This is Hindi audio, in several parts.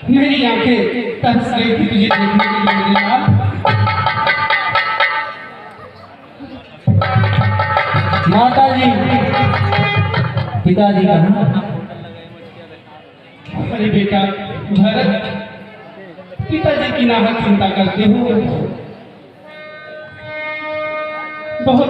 मेरी आंखें तरस रही थी तुझे देखने के लिए मेरे लाल। माता जी, पिताजी कहाँ? अरे बेटा भरत, पिताजी की नाहक चिंता करते हो। बहुत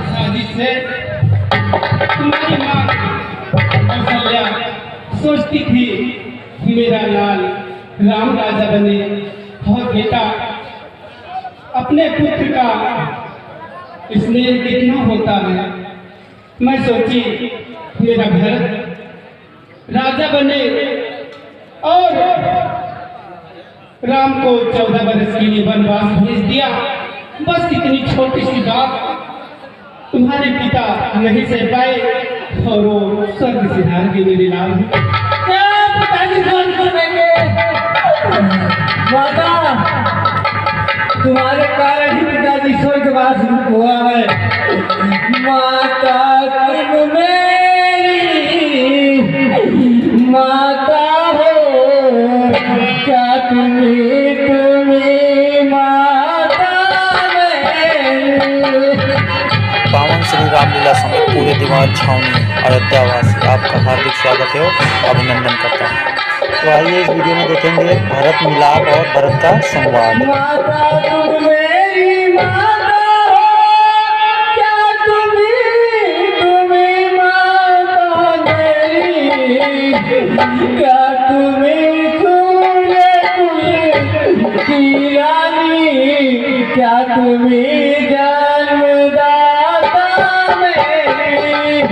साजिश से तुम्हारी माँ कौशल्या सोचती थी मेरा लाल राम राजा बने, और बेटा अपने पुत्र का स्नेह कितना होता है। मैं सोची मेरा भरत राजा बने और राम को 14 वर्ष के लिए वनवास भेज दिया। बस इतनी छोटी सी बात तुम्हारे पिता नहीं सह पाए और वो स्वर्ग से हार गए मेरे लाल। पिताजी स्वर्ग को देंगे। माता, तुम्हारे कारण ही पिताजी स्वर्गवास हुआ है। माता तुम मेरी माता हो, क्या तुम्हें माता पावन श्री रामलीला समेत पूरे दिमाग छावनी अयोध्यावासी आपका हार्दिक स्वागत है और अभिनंदन करता है। तो आइए इस वीडियो में देखेंगे भरत मिलाप और भरत का संवाद। माता तुम मेरी माता हो, क्या तुम्हें माता मेरी, क्या तुम्हें सूर्य कुल की रानी, क्या तुम्हें जन्मदाता मेरी।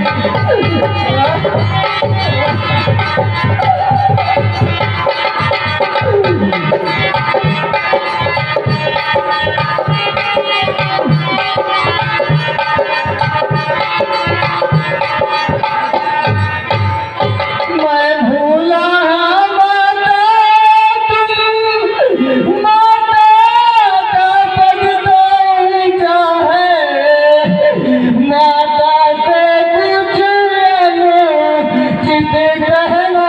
कहना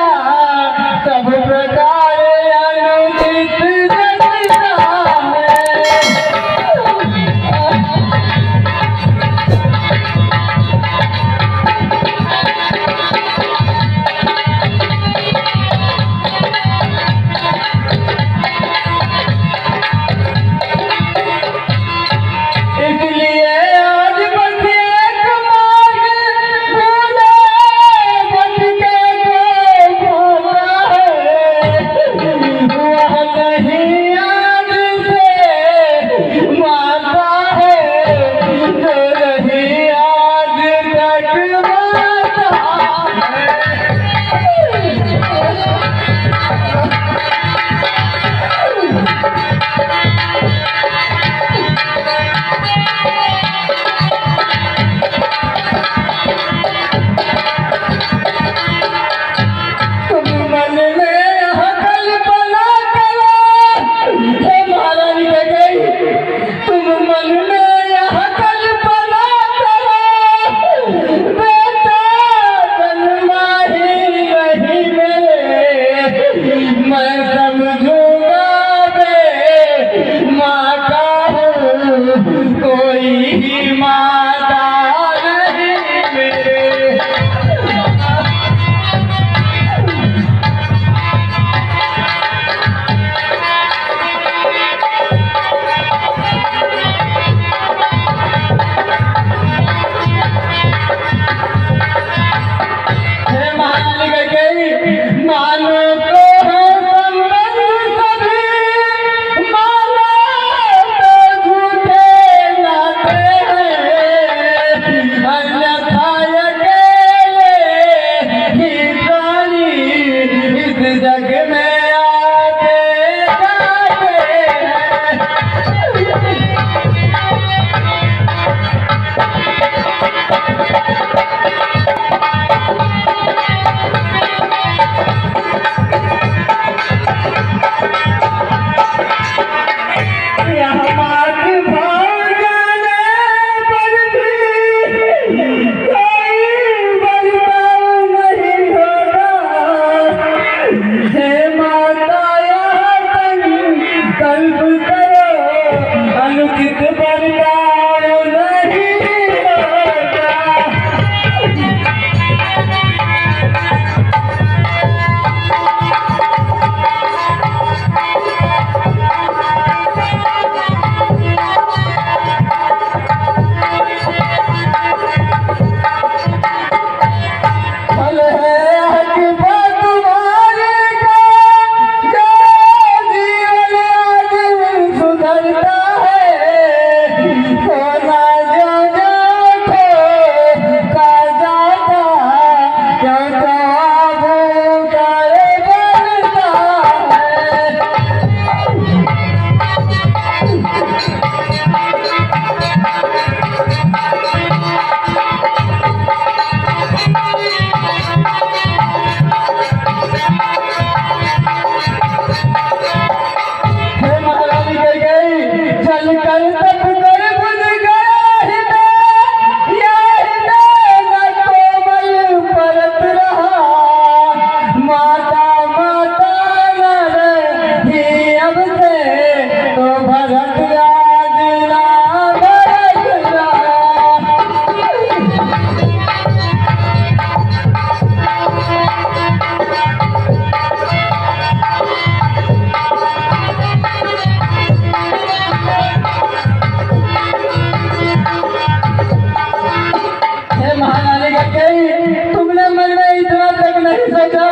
सजा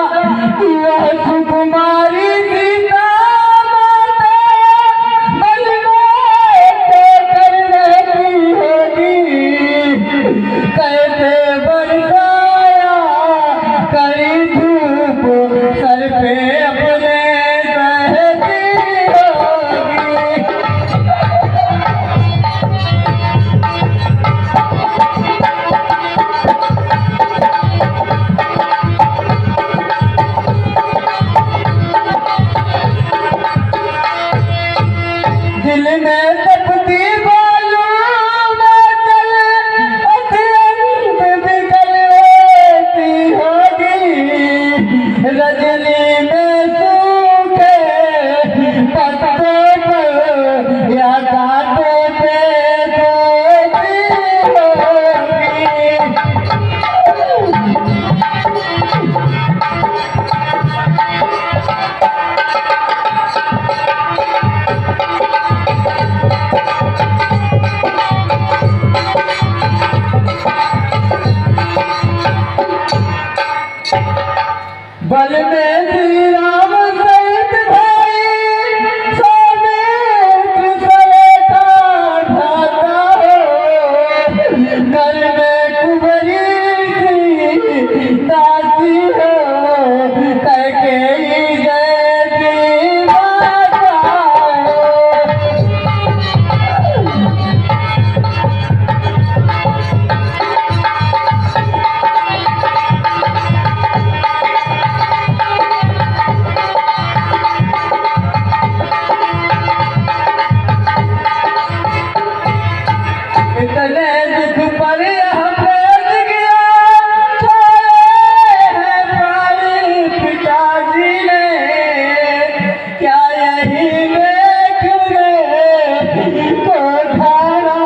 किया सुकुमारी सीता माता बन कर रहती होगी कैसे बरसाया करी धूप सर पे अपने बहती होगी। दिल में तपती बालू में जल अत्यंत बिगड़ती होगी रजनी में सूखे पत्तों पर या कांटों पे सोती होगी। बल में श्री राम सहित भाई समेत सरेखा ढाका हो घर में कुबरी सी दासी हो कैकेयी जैसी माता हो। इतने दुख पर हमें गया छोड़े हैं भाई पिताजी ने क्या यही देख को धारा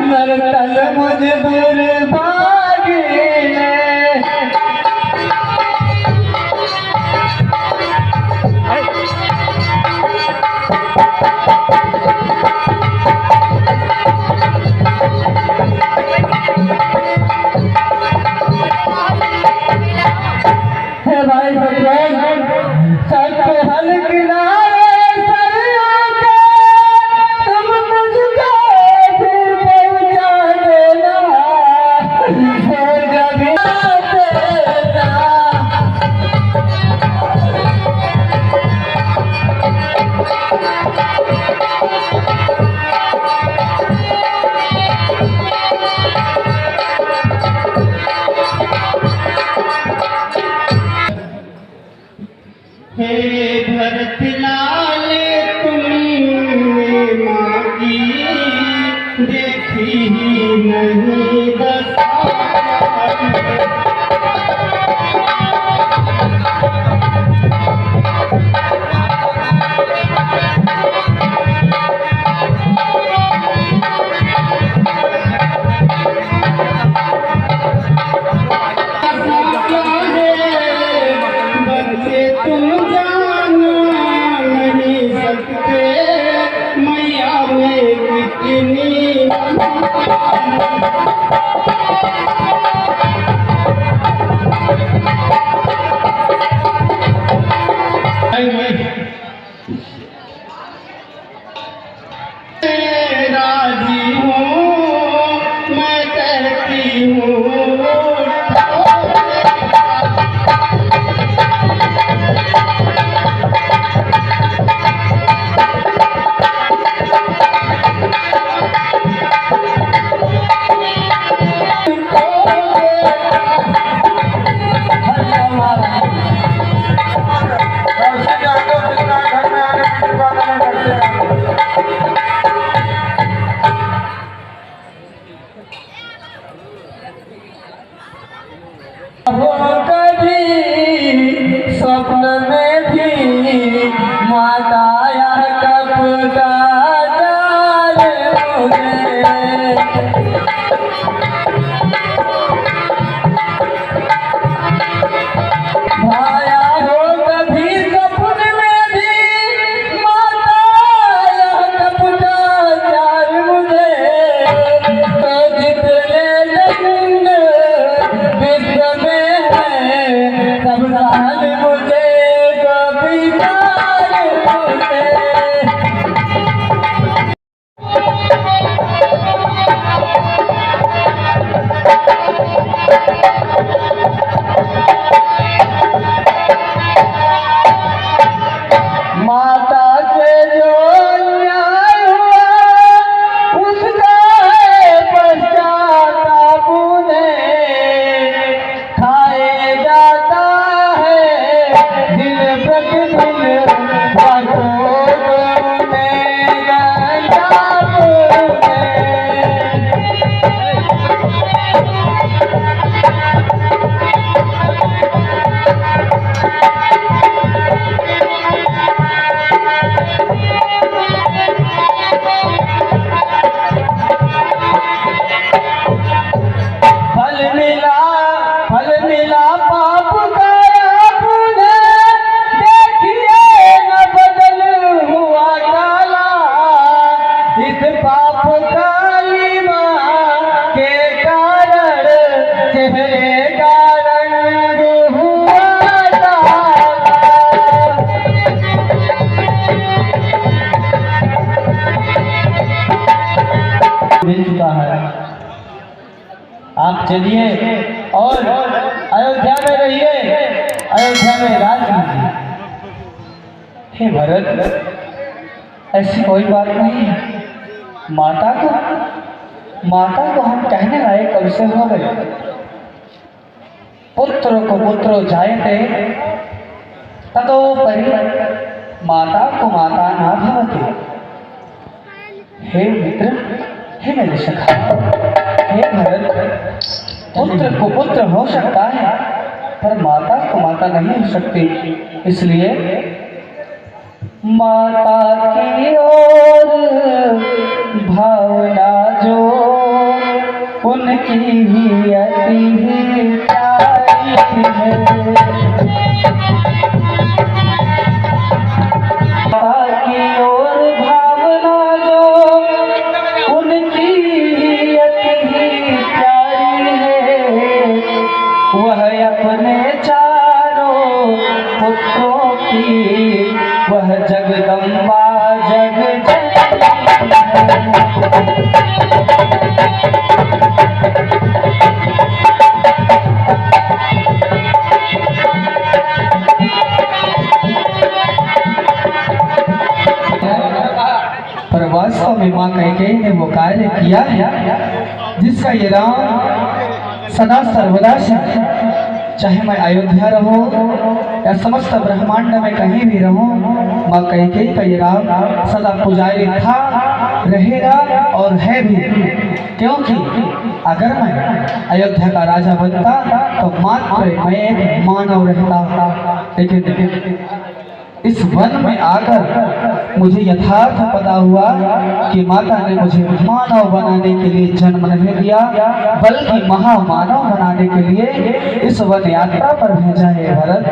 नरतल मुझ भागी ने। हे भाई सत्रों सबको हल किनारे सरियों के तुम मुझको फिर पहुंचा देना और जब देना। हे भरत लाल तुमने मांगी देखी ही नहीं दशा। बच्चे तुम जाना नहीं सकते मैया में कितनी सवाल मुझे कभी प्यार तुझसे। माता से जो न्याय हुआ उसका है पश्चाताप उन्हें खाए जाता है दिन प्रतिदिन बातों में गंजाप फल मिला पाप का आपने, देखिए न बदल हुआ काला, इस पाप कालिमा के कारण चेहरे का रंग हुआ काला। मिल चुका है, आप चलिए और अयोध्या में रहिए, अयोध्या में राज कीजिए। हे भरत, ऐसी कोई बात नहीं है। माता को हम कहने लायक कब से हो गए। पुत्र को पुत्रो जायते ततोपरि माता को माता ना भवति। हे मित्र, हे मेरे सखा, हे भरत, पुत्र को पुत्र हो सकता है पर माता को माता नहीं हो सकती। इसलिए माता की ओर भावना जो उनकी ही अति ही प्यारी है। माता की ओर भावना जो उनकी ही अति ही प्यारी है, वह अपने चारों पुत्रों की वह जगदम्बा जग पर वास्तव में माँ कैकेयी ने वो कार्य किया है जिसका ये राम सदा सर्वदा से, चाहे मैं अयोध्या रहूं या समस्त ब्रह्मांड में कहीं भी रहूं, माँ कैकेयी का ये राम सदा पुजारी था, रहेगा और है भी। क्योंकि अगर मैं अयोध्या का राजा बनता तो मात्र मैं एक मानव रहता, लेकिन इस वन में आकर मुझे यथार्थ पता हुआ कि माता ने मुझे मानव बनाने के लिए जन्म नहीं दिया, बल्कि महामानव बनाने के लिए इस वन यात्रा पर भेजा है। भरत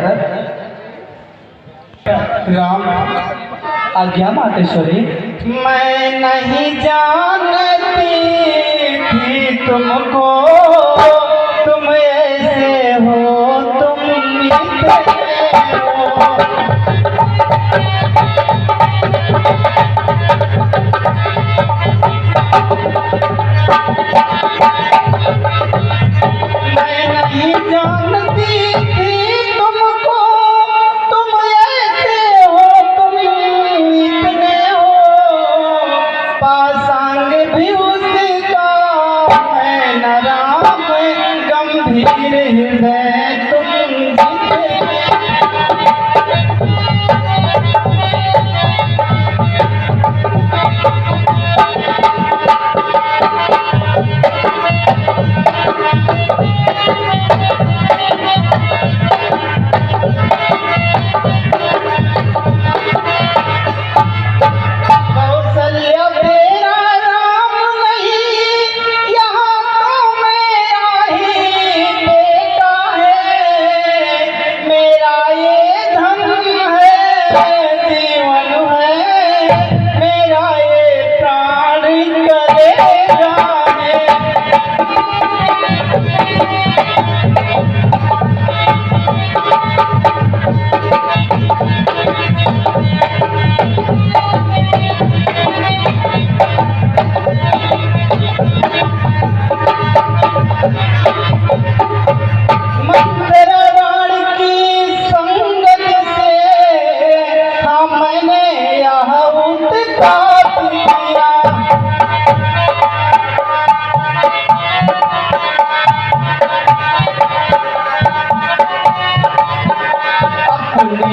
राम, आज्ञा मातेश्वरी। मैं नहीं जानती थी तुमको, तुम ऐसे हो, तुम इतने हो। मैं नहीं जानती थी तुमको, तुम ऐसे हो, तुम इतने हो। पासांग भी उसका है नारायण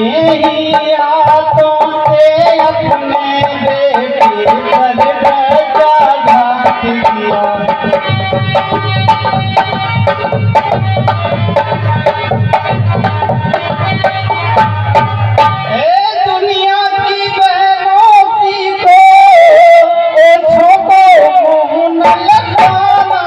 ही हाथों से अपने बेटे पर बचाघात किया। दुनिया की बहनों की को मुँह न लगाना।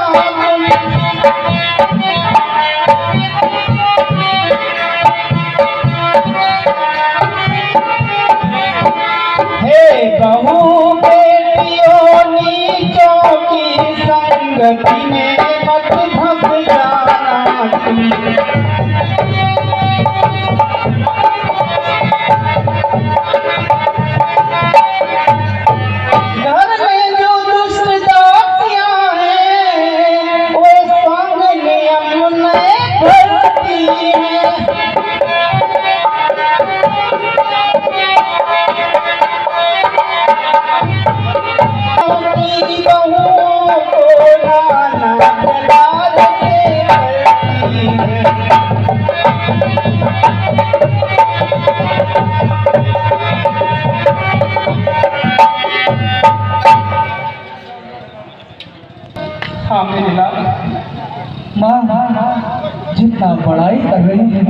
बहू बेटियों नीचों की संगति में मत फंस जाना तुम। घर में जो दुष्ट दासियां हैं वो संग नियम में भरती हैं। हाँ मेरे लाल, माँ जितना बड़ाई कर रही है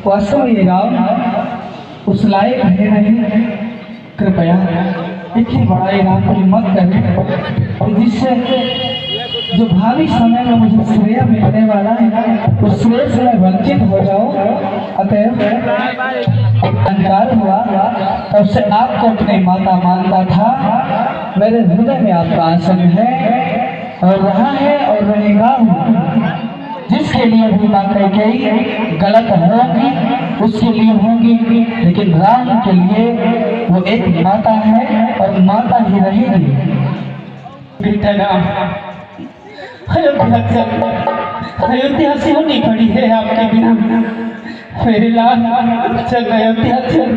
वास्तव में ये राम उस लायक है नहीं। कृपया इतनी बड़ाई राम की मत करें जिससे जो भावी समय में मुझे श्रेय मिलने वाला है उस श्रेय से मैं वंचित हो जाऊं। अतएव अंकार हुआ तब से आपको अपनी माता मानता था। मेरे हृदय में आपका आसन है और रहा है और रहेगा। जिसके लिए भी माँ कैकेयी गलत होगी उसके लिए होंगी, लेकिन राम के लिए वो एक माता है और माता ही रहेगी। बेटा राम, अयोध्या से होनी पड़ी है आपके बिना। मेरे लाल चल अयोध्या चल।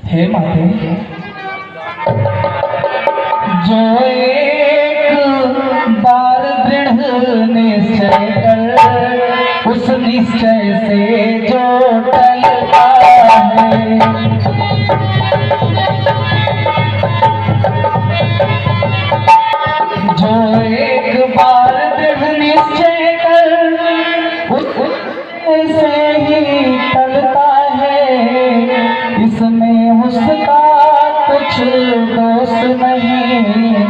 हे माते, जो एक बार दृढ़ निश्चय कर उस निश्चय से जो टलता है, जो एक बार दृढ़ निश्चय कर उससे ही टलता है। इसमें उसका कुछ दोष नहीं,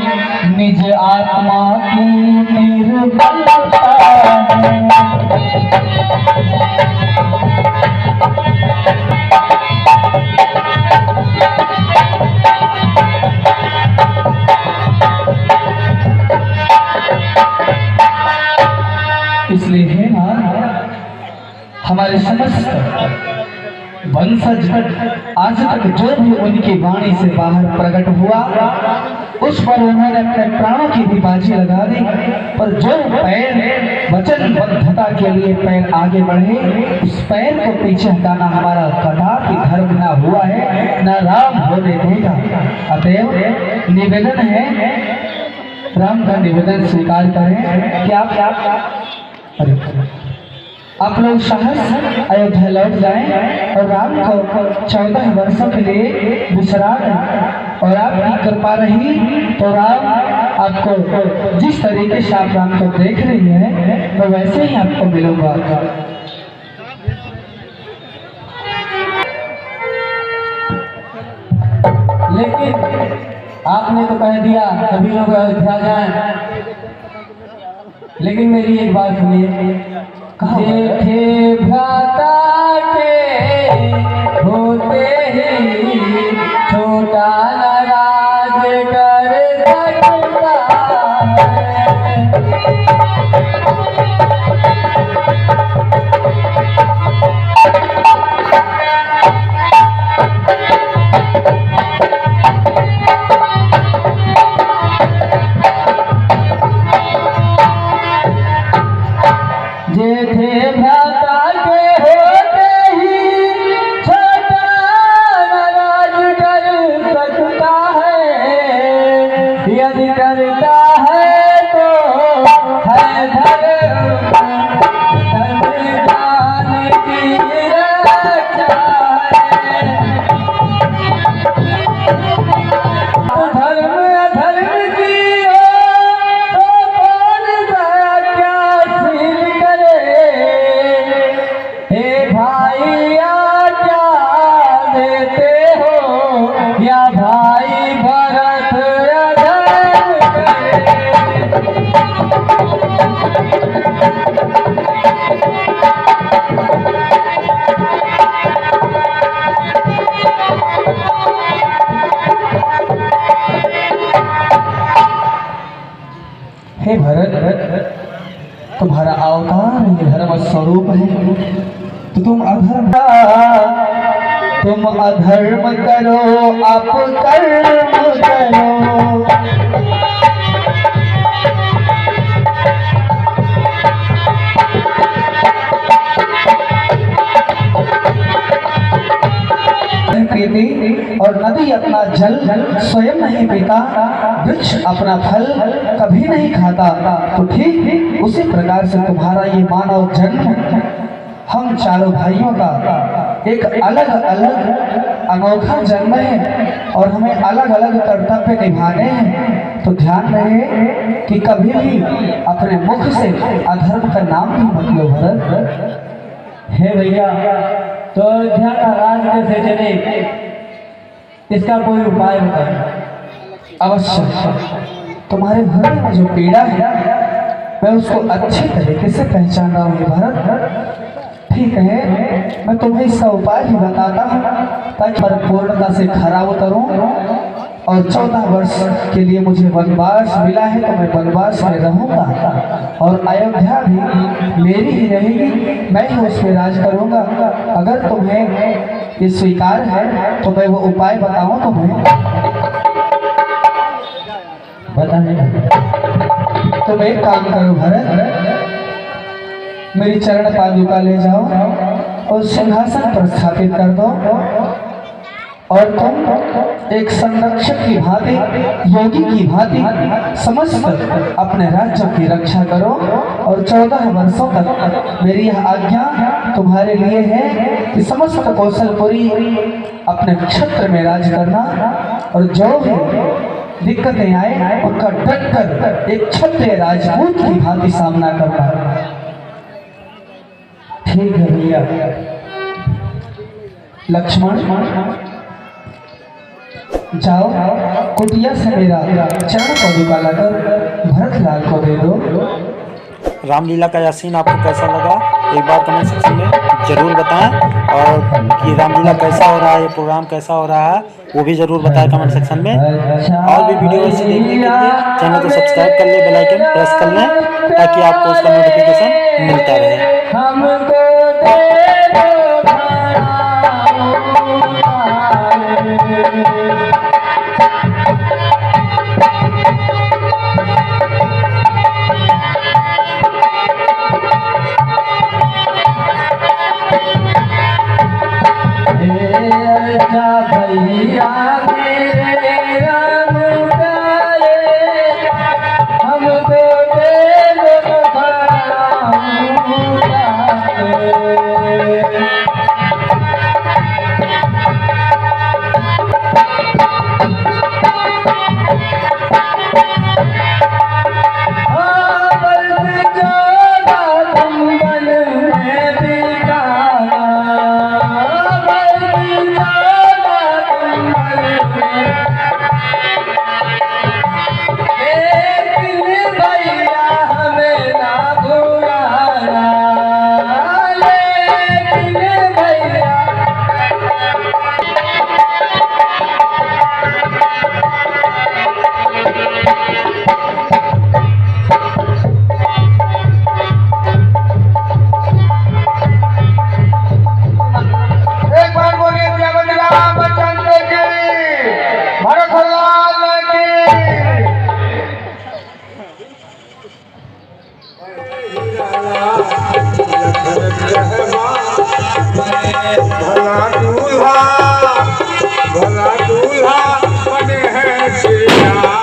निज आत्मा की निर्बलता है। इसलिए है ना हमारे समस्त वंशज आज तक जो भी उनकी वाणी से बाहर प्रकट हुआ उस पर उन्होंने अपने प्राणों की भी बाजी लगा दी। पर जो पैर वचनबद्धता के लिए पैर आगे बढ़े उस पैर को पीछे हटाना हमारा कदापि धर्म ना हुआ है, ना राम होने देगा। अतएव निवेदन है, राम का निवेदन स्वीकार करें कि आप लोग साहस अयोध्या लौट जाएं और राम को 14 वर्षों के लिए विश्राम दें। और आपकी कृपा रही तो राम आपको जिस तरीके से आप राम को देख रही हैं मैं वैसे ही आपको मिलूंगा। लेकिन आपने तो कह दिया सभी लोग अयोध्या जाएं, लेकिन मेरी एक बात सुनिए। जेठे भ्राता के होते ही छोटा नाराज कर सकता जेठे भ्राता के हे भरत, तुम्हारा अवतार ही धर्म स्वरूप है, तो तुम अधर्म करो, आप कर्म करो। और नदी अपना जल स्वयं नहीं पीता, वृक्ष अपना फल कभी नहीं खाता, तो ठीक उसी प्रकार से तुम्हारा ये मानव जन्म हम चारों भाइयों का एक अलग अलग अनोखा जन्म है और हमें अलग अलग कर्तव्य निभाने हैं। तो ध्यान रहे कि कभी भी अपने मुख से अधर्म का नाम भी मत लो भरत। हे भैया, तो अयोध्या का राज कैसे चले, इसका कोई उपाय बताएं। अवश्य, तुम्हारे हृदय में जो पीड़ा है मैं उसको अच्छी तरीके से पहचान रहा हूँ भरत। ठीक है, मैं तुम्हें इसका उपाय भी बताता हूँ ताकि परिपूर्णता से खरा उतरूं। और 14 वर्ष के लिए मुझे वनवास मिला है, तो मैं वनवास में रहूंगा और अयोध्या भी मेरी ही रहेगी, मैं ही उस पर राज करूंगा। अगर तुम्हें ये स्वीकार है तो मैं वो उपाय बताऊं तुम्हें। तुम एक काम करो भरत, मेरी चरण पादुका ले जाओ और सिंहासन पर स्थापित कर दो, और तुम एक संरक्षक की भांति, योगी की भांति समस्त अपने राज्य की रक्षा करो। और 14 वर्षों तक मेरी यह आज्ञा तुम्हारे लिए है कि समस्त कौशलपुरी अपने क्षेत्र में राज करना, और जो भी दिक्कतें आए उनका डटकर एक क्षत्रिय राजपूत की भांति सामना करना। ठीक है भैया। लक्ष्मण, जाओ कुटिया से मेरा चरण पादुका लाकर भरत लाल को दे दो। रामलीला का यह सीन आपको कैसा लगा, एक बार कमेंट सेक्शन में जरूर बताएं, और ये रामलीला कैसा हो रहा है, ये प्रोग्राम कैसा हो रहा है वो भी जरूर बताएं कमेंट सेक्शन में। और भी वीडियो ऐसे देखने के लिए चैनल को सब्सक्राइब कर ले, बेल आइकन प्रेस कर लें ताकि आपको उसका नोटिफिकेशन मिलता रहे। भला दूल्हा बने हैं श्री राम।